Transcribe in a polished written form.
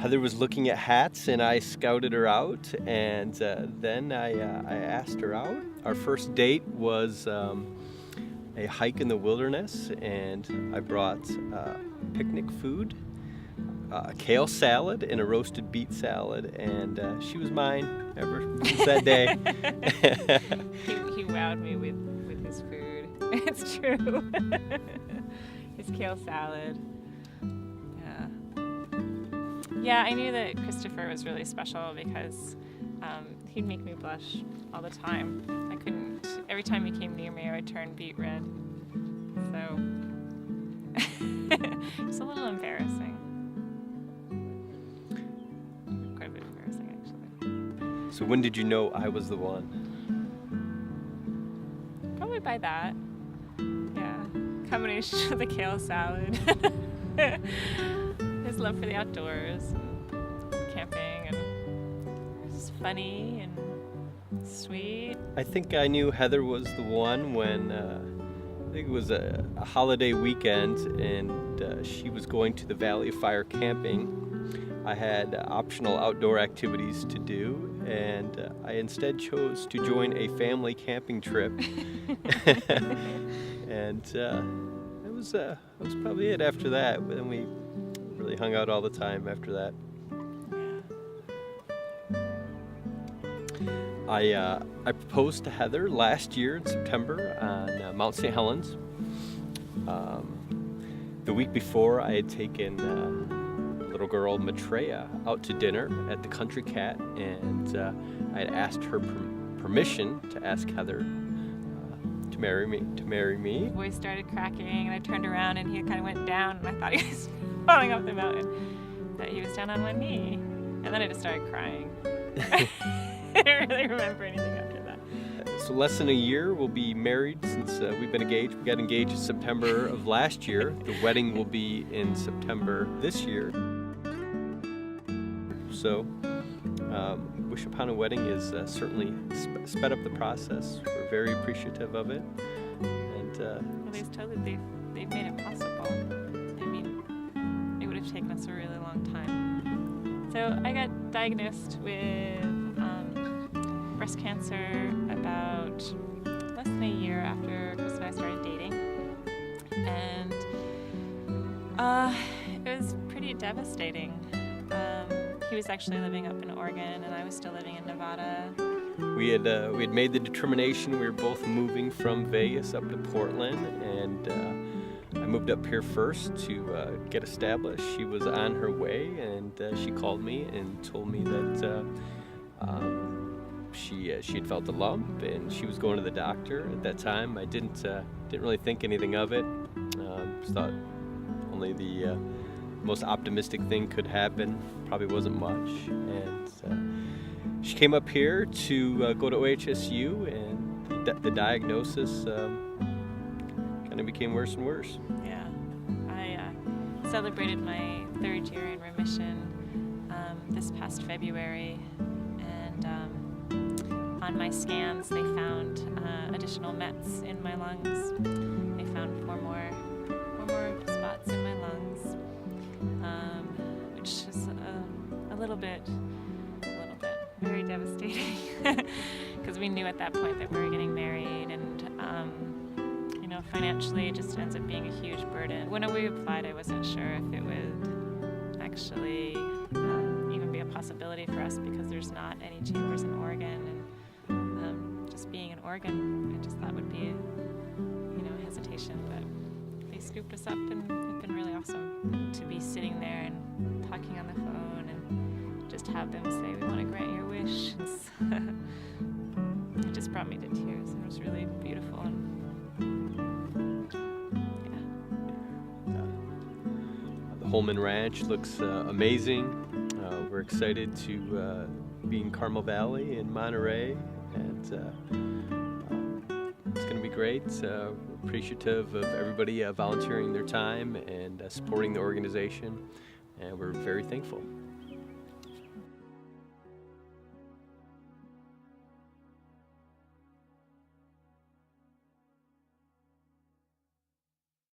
Heather was looking at hats, and I scouted her out, and then I asked her out. Our first date was a hike in the wilderness, and I brought picnic food, a kale salad, and a roasted beet salad, and she was mine ever since that day. He wowed me with his food. It's true. His kale salad. Yeah, I knew that Christopher was really special because he'd make me blush all the time. I couldn't, every time he came near me, I would turn beet red. So, it's a little embarrassing. Quite a bit embarrassing, actually. So when did you know I was the one? Probably by that. Yeah, combination of the kale salad. His love for the outdoors and camping, and it was just funny and sweet. I think I knew Heather was the one when I think it was a holiday weekend, and she was going to the Valley of Fire camping. I had optional outdoor activities to do, and I instead chose to join a family camping trip. And that was probably it after that. Then we really hung out all the time after that. I proposed to Heather last year in September on Mount St. Helens. The week before, I had taken little girl Maitreya out to dinner at the Country Cat, and I had asked her permission to ask Heather to marry me. His voice started cracking, and I turned around, and he kind of went down, and I thought he was falling off the mountain. That he was down on one knee, and then I just started crying. I don't really remember anything after that. So less than a year, we'll be married since we've been engaged. We got engaged in September of last year. The wedding will be in September this year. So Wish Upon a Wedding is certainly sped up the process. We're very appreciative of it. And Well, they've told that they've made it possible. I mean, it would have taken us a really long time. So I got diagnosed with breast cancer about less than a year after Chris and I started dating. And it was pretty devastating. He was actually living up in Oregon, and I was still living in Nevada. we had made the determination we were both moving from Vegas up to Portland, and I moved up here first to get established. She was on her way, and she called me and told me that she had felt a lump, and she was going to the doctor. At that time, I didn't really think anything of it. Just thought only the most optimistic thing could happen. Probably wasn't much, and she came up here to go to OHSU, and the diagnosis kind of became worse and worse. Yeah, I celebrated my 3rd year in remission this past February, and on my scans they found additional mets in my lungs. They found four more spots in my lungs, which is a little bit very devastating, because we knew at that point that we were getting married, and financially it just ends up being a huge burden. When we applied, I wasn't sure if it would actually even be a possibility for us, because there's not any chambers in Oregon, and just being in Oregon, I just thought would be a hesitation, but they scooped us up, and it's been really awesome to be sitting there and talking on the phone and just have them say, "We want to grant your wish." It just brought me to tears, and it was really beautiful. And The Holman Ranch looks amazing. We're excited to be in Carmel Valley in Monterey, and it's going to be great. We're appreciative of everybody volunteering their time and supporting the organization, and we're very thankful.